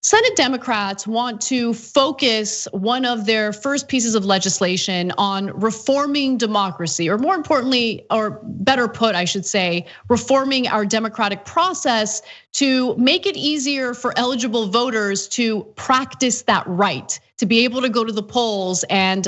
Senate Democrats want to focus one of their first pieces of legislation on reforming democracy, or more importantly, or better put, I should say, reforming our democratic process to make it easier for eligible voters to practice that right, to be able to go to the polls and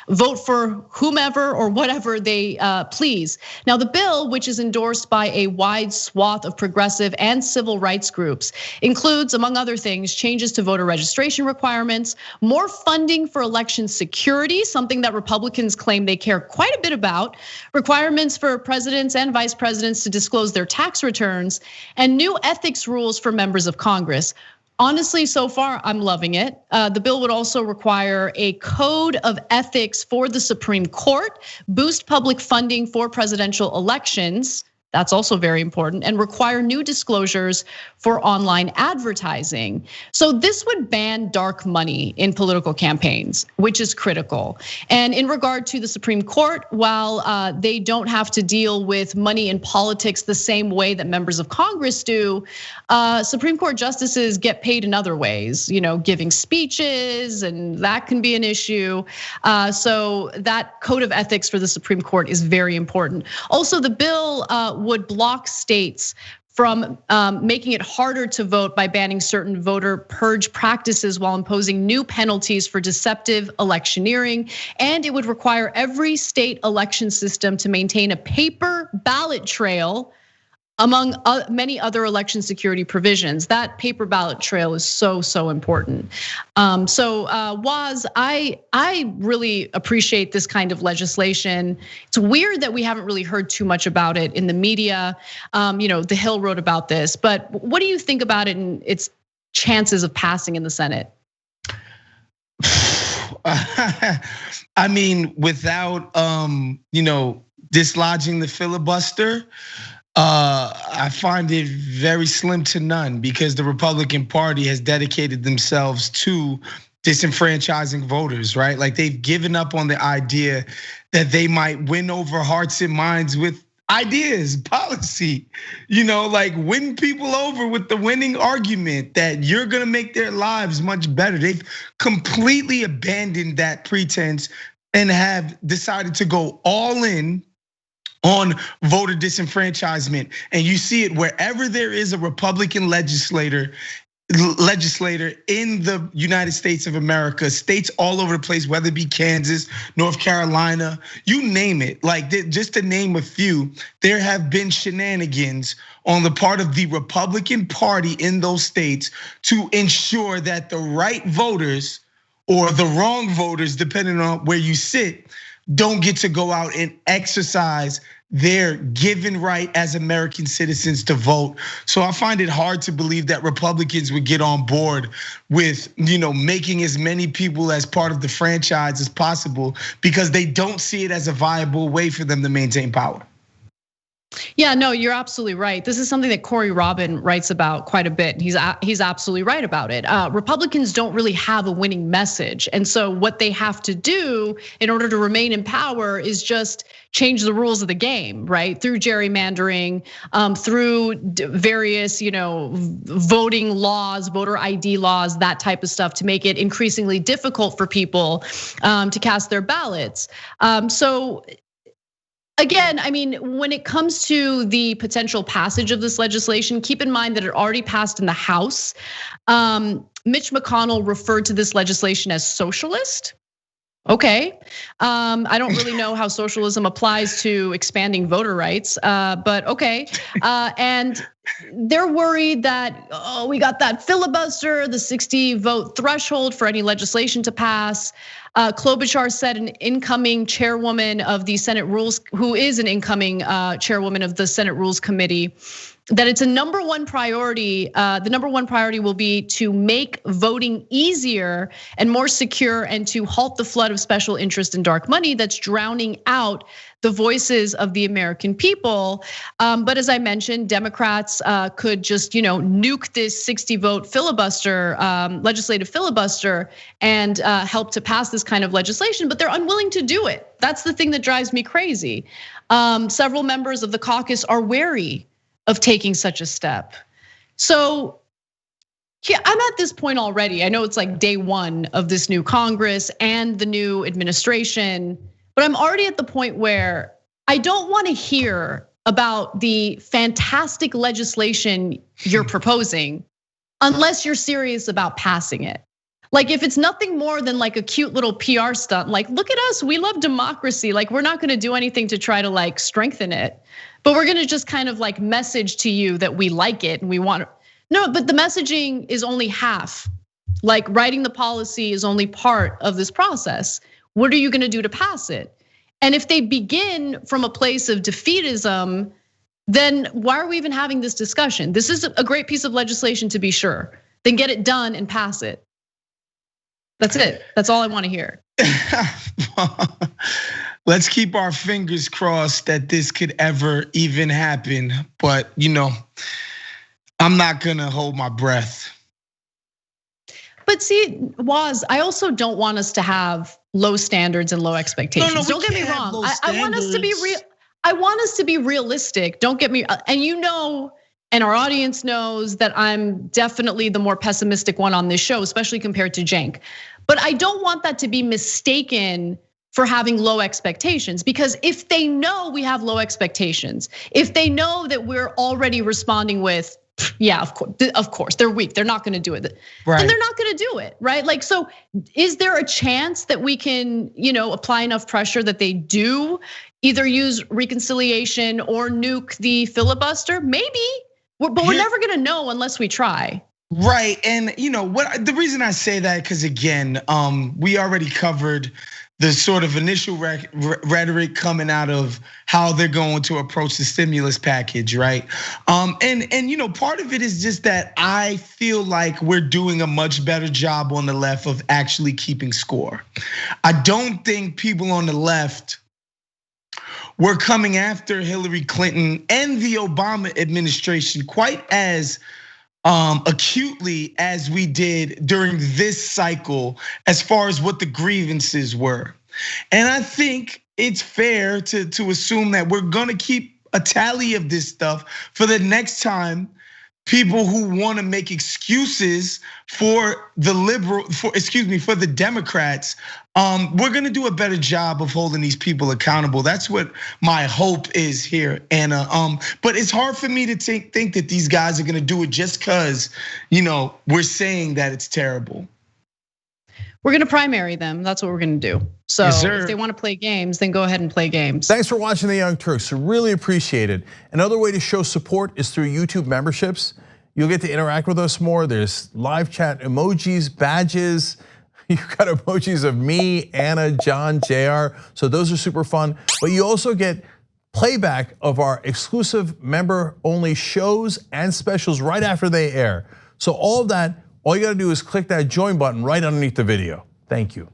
vote for whomever or whatever they please. Now, the bill, which is endorsed by a wide swath of progressive and civil rights groups, includes, among other things, changes to voter registration requirements, more funding for election security, something that Republicans claim they care quite a bit about, requirements for presidents and vice presidents to disclose their tax returns, and new ethics rules for members of Congress. Honestly, so far, I'm loving it. The bill would also require a code of ethics for the Supreme Court, boost public funding for presidential elections. That's also very important, and require new disclosures for online advertising. So this would ban dark money in political campaigns, which is critical. And in regard to the Supreme Court, while they don't have to deal with money in politics the same way that members of Congress do, Supreme Court justices get paid in other ways, giving speeches, and that can be an issue. So that code of ethics for the Supreme Court is very important. Also, the bill would block states from making it harder to vote by banning certain voter purge practices while imposing new penalties for deceptive electioneering. And it would require every state election system to maintain a paper ballot trail, among many other election security provisions. That paper ballot trail is so important. So Woz, I really appreciate this kind of legislation. It's weird that we haven't really heard too much about it in the media. The Hill wrote about this, but what do you think about it and its chances of passing in the Senate? I mean, without dislodging the filibuster, I find it very slim to none, because the Republican Party has dedicated themselves to disenfranchising voters, right? Like, they've given up on the idea that they might win over hearts and minds with ideas, policy, like win people over with the winning argument that you're gonna make their lives much better. They've completely abandoned that pretense and have decided to go all in on voter disenfranchisement. And you see it wherever there is a Republican legislator in the United States of America, states all over the place, whether it be Kansas, North Carolina, you name it. Like, just to name a few, there have been shenanigans on the part of the Republican Party in those states to ensure that the right voters or the wrong voters, depending on where you sit, don't get to go out and exercise their given right as American citizens to vote. So I find it hard to believe that Republicans would get on board with, making as many people as part of the franchise as possible, because they don't see it as a viable way for them to maintain power. Yeah, no, you're absolutely right. This is something that Corey Robin writes about quite a bit. He's absolutely right about it. Republicans don't really have a winning message. And so what they have to do in order to remain in power is just change the rules of the game, right? Through gerrymandering, through various, voting laws, voter ID laws, that type of stuff, to make it increasingly difficult for people to cast their ballots. So again, I mean, when it comes to the potential passage of this legislation, keep in mind that it already passed in the House. Mitch McConnell referred to this legislation as socialist. Okay, I don't really know how socialism applies to expanding voter rights, but okay. And they're worried that, we got that filibuster, the 60 vote threshold for any legislation to pass. Klobuchar said, an incoming chairwoman of the Senate Rules, who is an incoming chairwoman of the Senate Rules Committee, that it's a number one priority. The number one priority will be to make voting easier and more secure, and to halt the flood of special interest and dark money that's drowning out the voices of the American people. But as I mentioned, Democrats could just nuke this 60 vote filibuster, legislative filibuster, and help to pass this kind of legislation, but they're unwilling to do it. That's the thing that drives me crazy. Several members of the caucus are wary of taking such a step. So Yeah, I'm at this point already. I know it's like day one of this new Congress and the new administration, but I'm already at the point where I don't want to hear about the fantastic legislation you're proposing unless you're serious about passing it. Like if it's nothing more than like a cute little PR stunt, like look at us, we love democracy. Like we're not gonna do anything to try to like strengthen it, but we're gonna just kind of like message to you that we like it and we want. No, but the messaging is only half. Like writing the policy is only part of this process. What are you gonna do to pass it? And if they begin from a place of defeatism, then why are we even having this discussion? This is a great piece of legislation to be sure. Then get it done and pass it. That's it. That's all I want to hear. Let's keep our fingers crossed that this could ever even happen. But I'm not gonna hold my breath. But see, Woz, I also don't want us to have low standards and low expectations. No, don't get me wrong. I want us to be real. I want us to be realistic. Don't get me, and and our audience knows that I'm definitely the more pessimistic one on this show, especially compared to Cenk. But I don't want that to be mistaken for having low expectations, because if they know we have low expectations, if they know that we're already responding with, yeah, of course, they're weak, they're not gonna do it, right. Then they're not gonna do it, right? Like, so is there a chance that we can, apply enough pressure that they do either use reconciliation or nuke the filibuster? Maybe, but we're never gonna know unless we try. Right, and what the reason I say that, because again, we already covered the sort of initial rhetoric coming out of how they're going to approach the stimulus package, right? And part of it is just that I feel like we're doing a much better job on the left of actually keeping score. I don't think people on the left were coming after Hillary Clinton and the Obama administration quite as acutely as we did during this cycle, as far as what the grievances were. And I think it's fair to assume that we're gonna keep a tally of this stuff for the next time people who wanna make excuses for the for the Democrats. We're gonna do a better job of holding these people accountable. That's what my hope is here, Anna. But it's hard for me to think that these guys are gonna do it just because, we're saying that it's terrible. We're gonna primary them. That's what we're gonna do. So if they wanna play games, then go ahead and play games. Thanks for watching the Young Turks. Really appreciate it. Another way to show support is through YouTube memberships. You'll get to interact with us more. There's live chat emojis, badges. You've got emojis of me, Anna, John, JR. So those are super fun. But you also get playback of our exclusive member-only shows and specials right after they air. So all of that, all you gotta do is click that join button right underneath the video. Thank you.